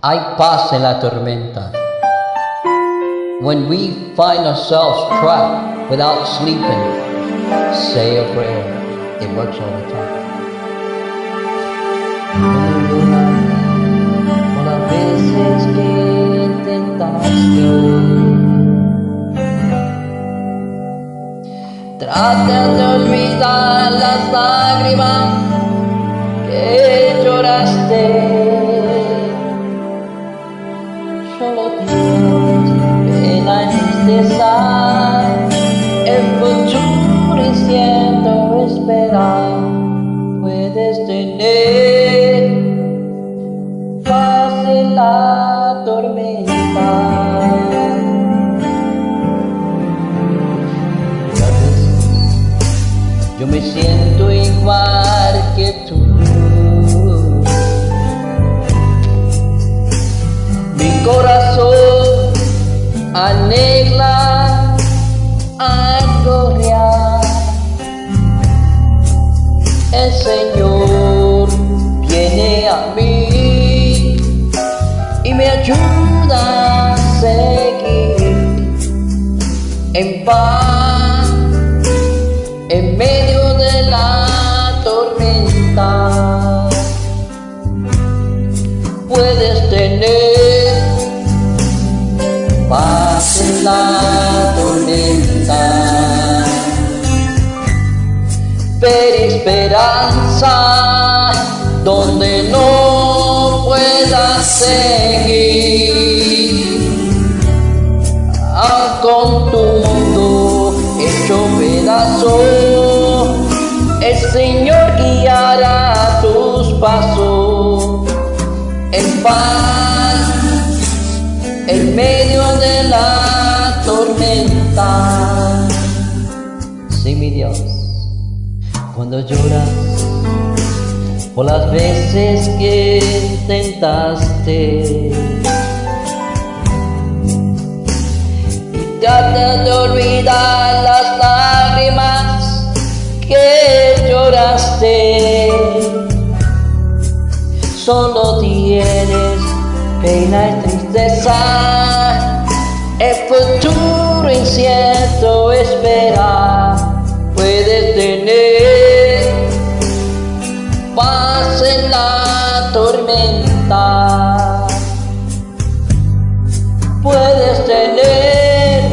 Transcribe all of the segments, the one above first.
Hay paz en la tormenta. When we find ourselves trapped without sleeping, say a prayer. It works all the time. Por las veces que intentaste, trata de olvidar las lágrimas que lloraste. Solo tienes pena y tristeza, el futuro incierto esperar. Puedes tener paz en la tormenta. A veces yo me siento igual que tú. Mi corazón anhela algo real. El Señor viene a mí y me ayuda a seguir en paz en medio de la tormenta. Puedes tener paz en la tormenta, ver esperanza donde no puedas seguir. Con tu mundo hecho pedazo, el Señor guiará tus pasos en paz en medio de la tormenta. Sí, mi Dios, cuando lloras por las veces que intentaste y trata de olvidar las lágrimas que lloraste, solo tienes pena y tristeza, el futuro incierto espera. Puedes tener paz en la tormenta. Puedes tener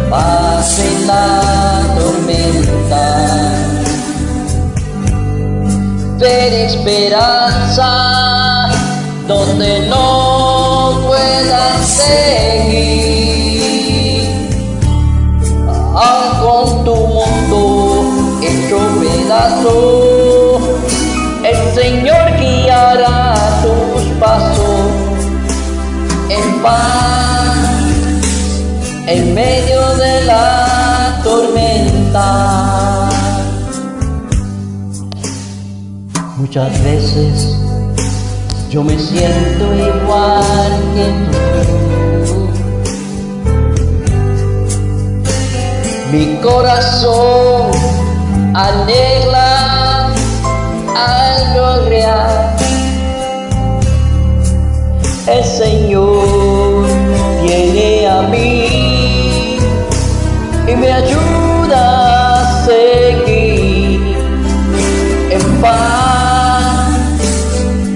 paz en la tormenta, ver esperanza donde no puedas seguir. Con tu mundo hecho pedazo, el Señor guiará tus pasos en paz en medio de la tormenta. Muchas veces yo me siento igual que tú. Mi corazón anhela algo real. El Señor viene a mí y me ayuda a seguir en paz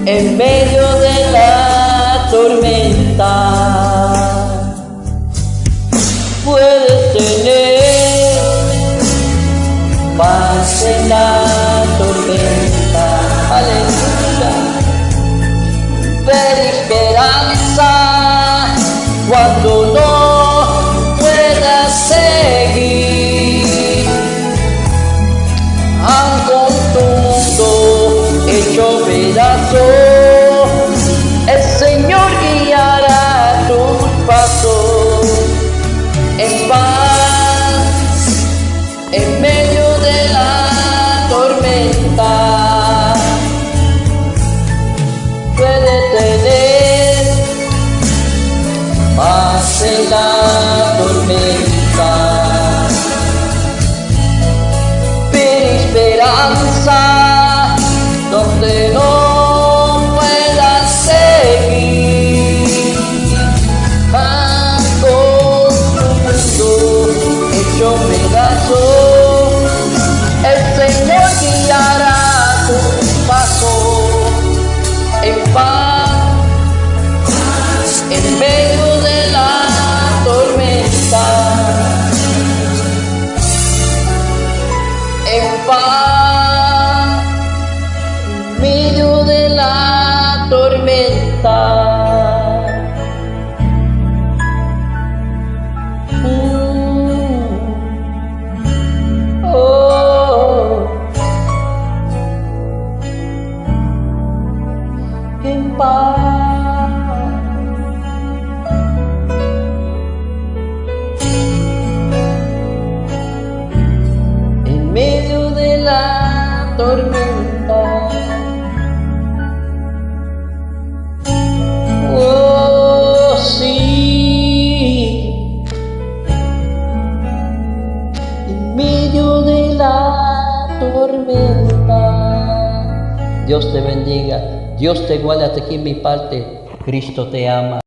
en medio de la tormenta. Puedes tener paz en la tormenta, aleluya, ver esperanza cuando no puedas seguir. Con tu mundo hecho pedazo, el Señor guiará tus pasos en paz en medio de la tormenta. Puede tener paz en la tormenta, ver esperanza donde no tormenta. Oh, en paz. En medio de la tormenta. Oh, sí. En medio de la tormenta. Dios te bendiga. Dios te guarde. Hasta aquí en mi parte. Cristo te ama.